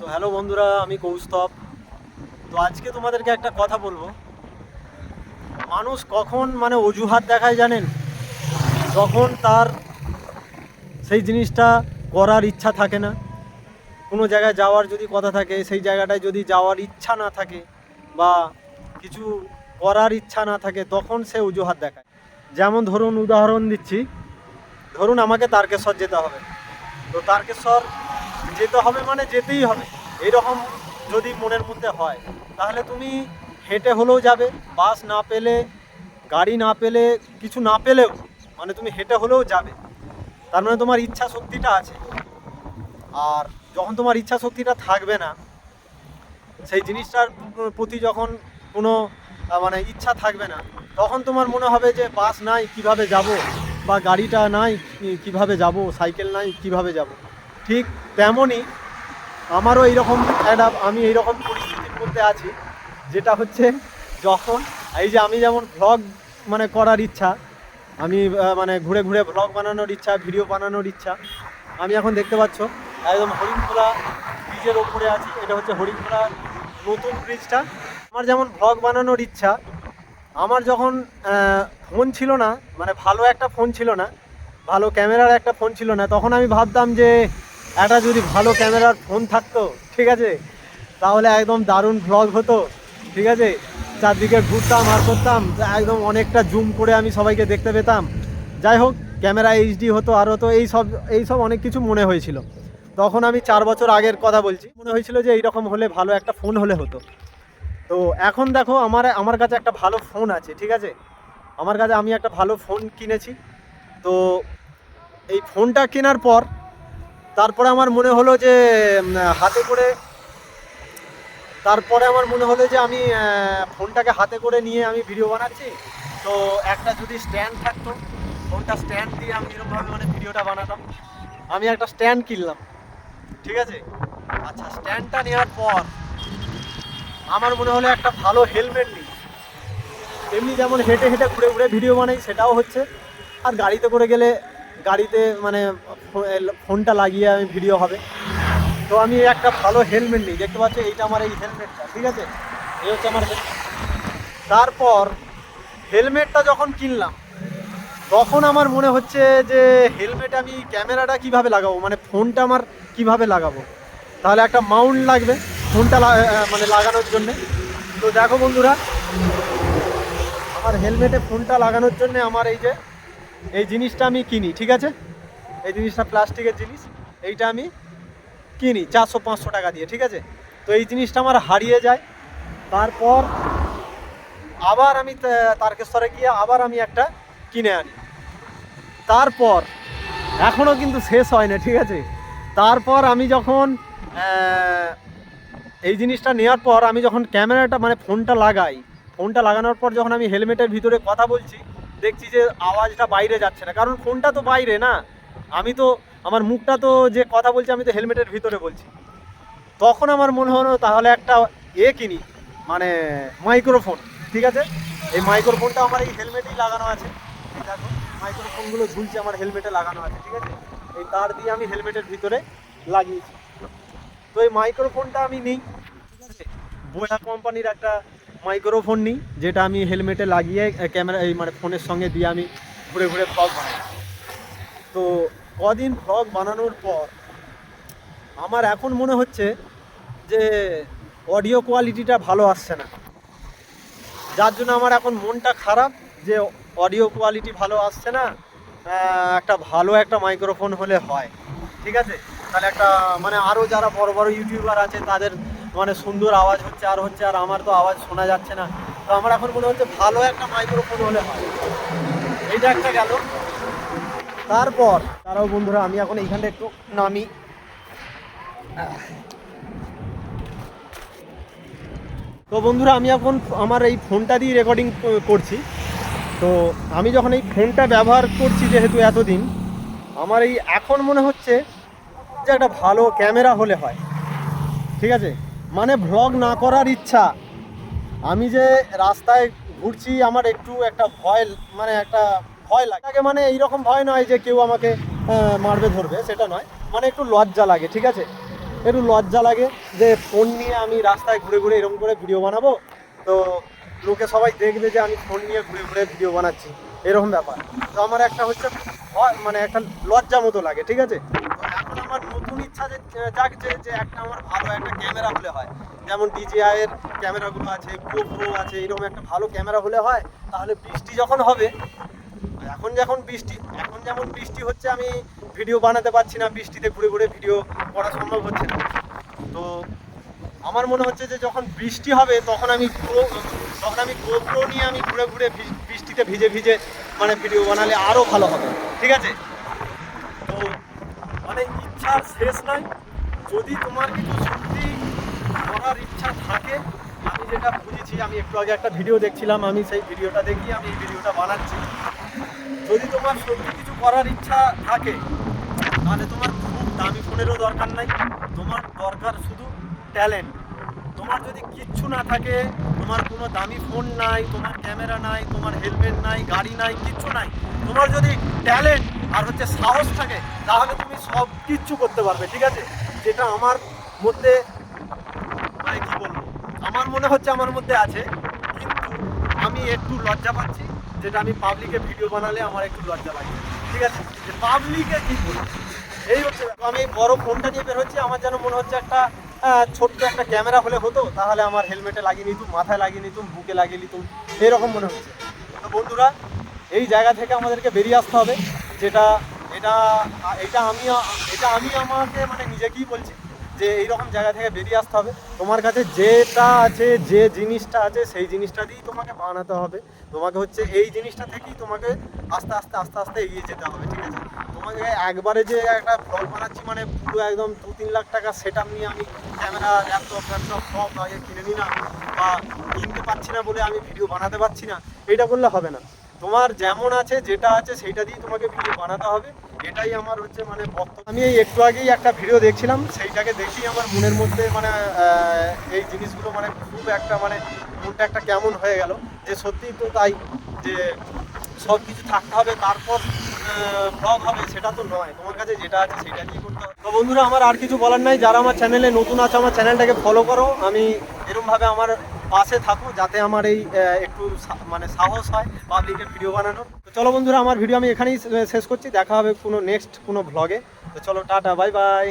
So hello বন্ধুরা, আমি কৌস্তব। তো আজকে তোমাদেরকে একটা কথা বলবো। মানুষ কখন অজুহাত দেখায় জানেন? যখন তার সেই জিনিসটা করার ইচ্ছা থাকে না। কোনো জায়গায় যাওয়ার যদি কথা থাকে, সেই জায়গাটায় যদি যাওয়ার ইচ্ছা না থাকে বা কিছু করার ইচ্ছা না থাকে, তখন সে অজুহাত দেখায়। যেমন ধরুন, উদাহরণ দিচ্ছি, ধরুন আমাকে তারকেশ্বর যেতে হবে। তো তারকেশ্বর যেতে হবে মানে যেতেই হবে, এইরকম যদি মনের মধ্যে হয়, তাহলে তুমি হেঁটে হলেও যাবে। বাস না পেলে, গাড়ি না পেলে, কিছু না পেলেও তুমি হেঁটে হলেও যাবে। তার মানে তোমার ইচ্ছা শক্তিটা আছে। আর যখন তোমার ইচ্ছা শক্তিটা থাকবে না, সেই জিনিসটার প্রতি যখন কোনো ইচ্ছা থাকবে না, তখন তোমার মনে হবে যে বাস নাই কিভাবে যাব, বা গাড়িটা নাই কিভাবে যাব, সাইকেল নাই কিভাবে যাব। ঠিক তেমনই আমারও এইরকম আমি এইরকম পরিস্থিতির মধ্যে আছি, যেটা হচ্ছে যখন এই যে আমি যেমন ভ্লগ করার ইচ্ছা, আমি ঘুরে ঘুরে ভ্লগ বানানোর ইচ্ছা, ভিডিও বানানোর ইচ্ছা। আমি এখন দেখতে পাচ্ছ একদম হরিণখোলা ব্রিজের ওপরে আছি। এটা হচ্ছে হরিণখোলা নতুন ব্রিজটা। আমার যেমন ভ্লগ বানানোর ইচ্ছা, আমার যখন ফোন ছিল না, ভালো একটা ফোন ছিল না, ভালো ক্যামেরার একটা ফোন ছিল না, তখন আমি ভাবতাম যে একটা যদি ভালো ক্যামেরার ফোন থাকতো, ঠিক আছে, তাহলে একদম দারুণ ভ্লগ হতো। ঠিক আছে, চারদিকে ঘুরতাম আর করতাম, একদম অনেকটা জুম করে আমি সবাইকে দেখতে পেতাম। যাই হোক, ক্যামেরা এইচডি হতো আর হতো, এইসব অনেক কিছু মনে হয়েছিল। তখন আমি 4 বছর আগের কথা বলছি, মনে হয়েছিল যে এইরকম হলে ভালো একটা ফোন হলে হতো। তো এখন দেখো, আমার কাছে একটা ভালো ফোন আছে, ঠিক আছে, আমার কাছে আমি একটা ভালো ফোন কিনেছি। তো এই ফোনটা কেনার পর তারপরে আমার মনে হলো যে হাতে করে তারপরে আমার মনে হলো যে আমি ফোনটাকে হাতে করে নিয়ে আমি ভিডিও বানাচ্ছি। তো একটা যদি স্ট্যান্ড থাকতো, ফোনটা স্ট্যান্ড দিয়ে আমি এরকমভাবে ভিডিওটা বানাতাম। আমি একটা স্ট্যান্ড কিনলাম, ঠিক আছে। আচ্ছা, স্ট্যান্ডটা নেওয়ার পর আমার মনে হলো একটা ভালো হেলমেট নিই। এমনি যেমন হেঁটে হেঁটে ঘুরে ঘুরে ভিডিও বানাই, সেটাও হচ্ছে। আর গাড়িতে করে গেলে গাড়িতে ফোনটা লাগিয়ে আমি ভিডিও হবে। তো আমি একটা ভালো হেলমেট নিই, দেখতে পাচ্ছি এইটা আমার এই হেলমেটটা, ঠিক আছে, এই হচ্ছে আমার হেলমেট। তারপর হেলমেটটা যখন কিনলাম, তখন আমার মনে হচ্ছে যে হেলমেটে আমি ক্যামেরাটা কিভাবে লাগাবো, ফোনটা আমার কিভাবে লাগাবো। তাহলে একটা মাউন্ট লাগবে ফোনটা লাগানোর জন্যে। তো দেখো বন্ধুরা, আমার হেলমেটে ফোনটা লাগানোর জন্য আমার এই জিনিসটা আমি কিনি, ঠিক আছে। এই জিনিসটা প্লাস্টিকের জিনিস, এইটা আমি কিনি 400-500 টাকা দিয়ে, ঠিক আছে। তো এই জিনিসটা আমার হারিয়ে যায়। তারপর আবার আমি তারকেশ্বরে গিয়ে আবার আমি একটা কিনে আনি। তারপর এখনও কিন্তু শেষ হয় না, ঠিক আছে। তারপর আমি যখন এই জিনিসটা নেওয়ার পর আমি যখন ক্যামেরাটা ফোনটা লাগাই, ফোনটা লাগানোর পর যখন আমি হেলমেটের ভিতরে কথা বলছি, দেখছি যে আওয়াজটা বাইরে যাচ্ছে না, কারণ ফোনটা তো বাইরে না, আমি তো আমার মুখটা তো যে কথা বলছি আমি তো হেলমেটের ভিতরে বলছি। তখন আমার মনে হলো তাহলে একটা কিনি, মাইক্রোফোন, ঠিক আছে। এই মাইক্রোফোনটা আমার এই হেলমেটেই লাগানো আছে। এই দেখো, মাইক্রোফোনগুলো ঝুলছে আমার হেলমেটে লাগানো আছে, ঠিক আছে। এই তার দিয়ে আমি হেলমেটের ভিতরে লাগিয়েছি। তো এই মাইক্রোফোনটা আমি নিই, ঠিক আছে, বোয়া কোম্পানির একটা মাইক্রোফোন নিই, যেটা আমি হেলমেটে লাগিয়ে ক্যামেরা ফোনের সঙ্গে দিয়ে আমি ঘুরে ঘুরে ব্লগ বানাই। তো কদিন ব্লগ বানানোর পর আমার এখন মনে হচ্ছে যে অডিও কোয়ালিটিটা ভালো আসছে না, যার জন্য আমার এখন মনটা খারাপ যে অডিও কোয়ালিটি ভালো আসছে না। একটা ভালো একটা মাইক্রোফোন হলে হয়, ঠিক আছে, তাহলে একটা আরও যারা বড় বড় ইউটিউবার আছে তাদের সুন্দর আওয়াজ হচ্ছে আর আমার তো আওয়াজ শোনা যাচ্ছে না। তো আমার এখন মনে হচ্ছে ভালো একটা মাইক্রোফোন হলে হয়। এইটা একটা গেল। তারপর তারাও বন্ধুরা, আমি এখন এইখানটা একটু নামি। তো বন্ধুরা, আমি এখন আমার এই ফোনটা দিয়ে রেকর্ডিং করছি। তো আমি যখন এই ফোনটা ব্যবহার করছি যেহেতু এতদিন, আমার এখন মনে হচ্ছে যে একটা ভালো ক্যামেরা হলে হয়, ঠিক আছে। ভ্লগ না করার ইচ্ছা, আমি যে রাস্তায় ঘুরছি আমার একটা ভয়, একটা ভয় লাগে তাকে, এইরকম ভয় নয় যে কেউ আমাকে মারবে ধরবে, সেটা নয়, একটু লজ্জা লাগে, ঠিক আছে। একটু লজ্জা লাগে যে ফোন নিয়ে আমি রাস্তায় ঘুরে ঘুরে এরকম করে ভিডিও বানাবো, তো লোকে সবাই দেখবে যে আমি ফোন নিয়ে ঘুরে ঘুরে ভিডিও বানাচ্ছি, এরকম ব্যাপার। তো আমার একটা হচ্ছে মানে একটা লজ্জা মতো লাগে, ঠিক আছে। তো এখন আমার নতুন ইচ্ছা যে জাগছে যে একটা আমার ভালো একটা ক্যামেরা হলে হয়, যেমন DJI এর ক্যামেরাগুলো আছে, GoPro আছে, এরকম একটা ভালো ক্যামেরা হলে হয়। তাহলে বৃষ্টি যখন হবে, এখন যেমন বৃষ্টি হচ্ছে, আমি ভিডিও বানাতে পারছি না, বৃষ্টিতে ঘুরে ঘুরে ভিডিও করা সম্ভব হচ্ছে না। তো আমার মনে হচ্ছে যে যখন বৃষ্টি হবে তখন আমি GoPro নিয়ে আমি ঘুরে ঘুরে বৃষ্টিতে ভিজে ভিজে মানে ভিডিও বানালে আরও ভালো হবে, ঠিক আছে। তো মানে ইচ্ছার শেষ নাই। যদি তোমার কিছু সত্যি করার ইচ্ছা থাকে, আমি যেটা বুঝেছি, আমি একটু আগে একটা ভিডিও দেখছিলাম, আমি সেই ভিডিওটা দেখি আমি এই ভিডিওটা বানাচ্ছি। যদি তোমার সত্যি কিছু করার ইচ্ছা থাকে, তাহলে তোমার খুব দামি ফোনেরও দরকার নাই, তোমার দরকার শুধু ট্যালেন্ট। তোমার যদি কিচ্ছু না থাকে, তোমার কোনো দামি ফোন নাই, তোমার ক্যামেরা নাই, তোমার হেলমেট নাই, গাড়ি নাই, কিচ্ছু নাই, তোমার যদি ট্যালেন্ট আর হচ্ছে সাহস থাকে, তাহলে তুমি সব কিচ্ছু করতে পারবে, ঠিক আছে। যেটা আমার মধ্যে মানে কি বলবো, আমার মনে হচ্ছে আমার মধ্যে আছে, কিন্তু আমি একটু লজ্জা পাচ্ছি, যেটা আমি পাবলিকে ভিডিও বানালে আমার একটু লজ্জা লাগে, ঠিক আছে, যে পাবলিকে কি বলবো। এই হচ্ছে আমি বড় ফোনটা নিয়ে বের হচ্ছি, আমার যেন মনে হচ্ছে একটা ছোট্ট একটা ক্যামেরা হলে হতো, তাহলে আমার হেলমেটে লাগিয়ে নিতুম, মাথায় লাগিয়ে নিতুম, বুকে লাগিয়ে নিতুম, এরকম মনে হচ্ছে। তো বন্ধুরা, এই জায়গা থেকে আমাদেরকে বেরিয়ে আসতে হবে, যেটা এটা এটা আমি এটা আমি আমাকে মানে নিজেকেই বলছি যে এইরকম জায়গা থেকে বেরিয়ে আসতে হবে। তোমার কাছে যেটা আছে, যে জিনিসটা আছে, সেই জিনিসটা দিয়েই তোমাকে বানাতে হবে। তোমাকে হচ্ছে এই জিনিসটা থেকেই তোমাকে আস্তে আস্তে আস্তে আস্তে এগিয়ে যেতে হবে, ঠিক আছে। তোমাকে একবারে যে একটা ব্লগ বানাচ্ছি মানে পুরো একদম 2-3 লাখ টাকা সেট আপ নিয়ে আমি ক্যামেরা, ল্যাপটপ সব আগে কিনে নিলাম, বা কিনতে পারছি না বলে আমি ভিডিও বানাতে পারছি না, এইটা করলে হবে না। তোমার যেমন আছে, যেটা আছে, সেইটা দিয়ে তোমাকে ভিডিও বানাতে হবে। এটাই আমার হচ্ছে মানে বক্তব্য। আমি এই একটু আগেই একটা ভিডিও দেখছিলাম, সেইটাকে দেখেই আমার মনের মধ্যে মানে এই জিনিসগুলো মানে খুব একটা মানে মনটা একটা কেমন হয়ে গেল, যে সত্যিই তো তাই, যে সব কিছু থাকতে হবে তারপর ব্লগ হবে, সেটা তো নয়। তোমার কাছে যেটা আছে সেটা দিয়ে করতে হবে। তো বন্ধুরা, আমার আর কিছু বলার নাই। যারা আমার চ্যানেলে নতুন আছে, আমার চ্যানেলটাকে ফলো করো, আমি এরকমভাবে আমার পাশে থাকো, যাতে আমার এই একটু মানে সাহস হয় পাবলিকের ভিডিও বানানোর। তো চলো বন্ধুরা, আমার ভিডিও আমি এখানেই শেষ করছি। দেখা হবে কোনো নেক্সট কোনো ভ্লগে। তো চলো, টাটা, বাই বাই।